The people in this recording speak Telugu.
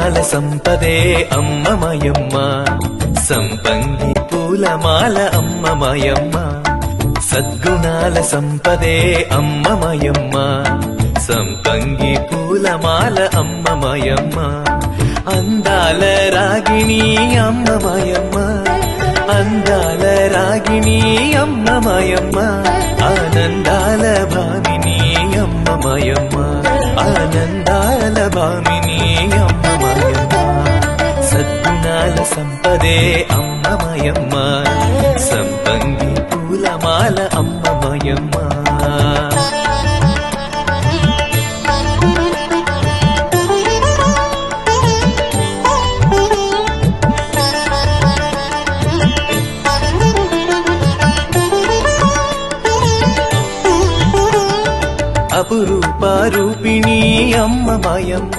సద్గుణాల సంపదే అమ్మ మాయమ్మ సంపంగి పూలమాల అమ్మ మాయమ్మ సద్గుణాల సంపదే అమ్మ మాయమ్మ సంపంగి పూలమాల అమ్మ మాయమ్మ అందాల రాగిణి అమ్మ మాయమ్మ అందాల రాగిణి అమ్మ మాయమ్మ ఆనందాల భామిని అమ్మ మాయమ్మ ఆనందాల భామిని అమ్మ మాయమ్మ సద్గుణాల సంపదే అమ్మ మాయమ్మ సంపంగి పూలమాల అమ్మ మాయమ్మ అపురూప రూపిణి అమ్మ మాయమ్మ